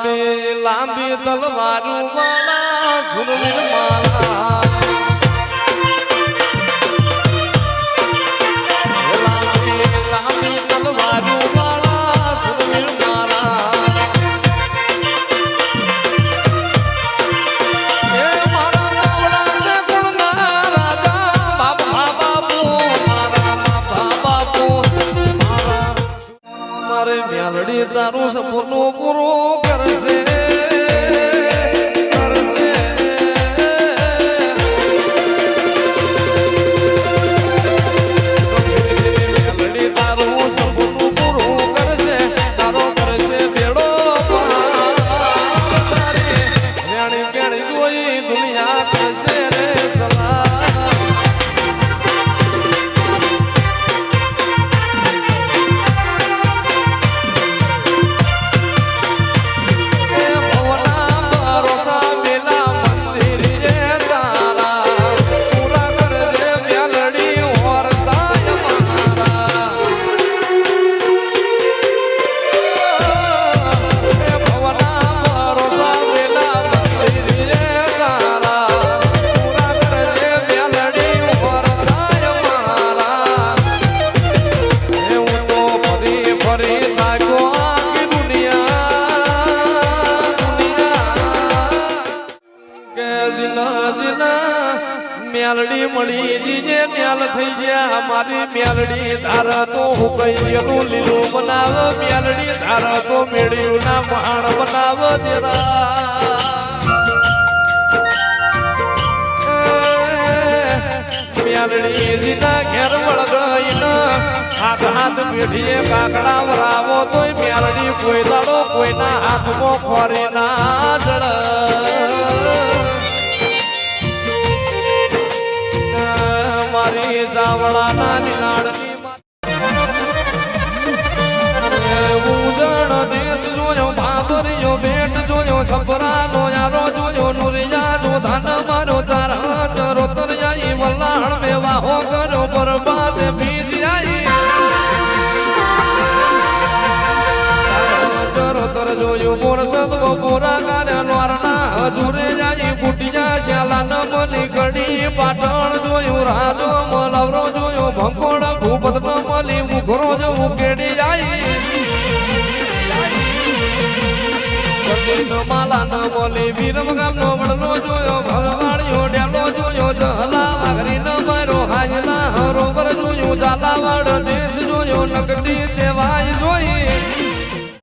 લાંબી લાંબી તલવારું વાળા સુરવીર મારા તારું સપનું પૂરું કરશે કરશે તારું સપનું પૂરું કરશે તારો કરશે બેડો વેણી વેણી જોઈ દુનિયા કરશે રે સલાહ મ્યાલડી મળી જીજે મ્યાલ થઈ ગયા મારી મ્યાલડી ધારા તો હું કઈ ગયેલું લીલું બનાવ મ્યાલડી ધારા તો મેળ્યું ના મહાણ બનાવ જરા મ્યાલડી જીના ઘેર વળગઈ ન હાથ હાથ પેઢીએ કાકડા વરાવો તોય મ્યાલડી કોઈ દાડો કોઈના હાથમાં ખોરી ના જડ મારી જાવળાના લીલાડની ઉજણ દેશ જોયો ભાદરિયો બેટ જોયો સફરાનો યારો જોયો નુરિયા જો ધાન મારો ચાર ચરો તરયાઈ વલ્લાણ મે વાહો કરો બરબાદ બીજ આઈ ચરો તર જોયો મોરસસ બપોરા ગાર્યા નોરના હજુરે જાઈ ફૂટિયા શ્યાલા ન મલી ગડી પાટણ જોયું રાજો મલવરો જોયો ભંકોડ ભૂપત ન મલી મુઘરો જો ઉકેડી આઈ માલા ન મલી વીરમ ગામ નો વડલો જોયો ભરવાડિયો ડેલો જોયો જહલા વાઘરી ન મારો હાજના હરોબર જોયું ઝાલાવાડ દેશ જોયો નગડી દેવાય જોઈ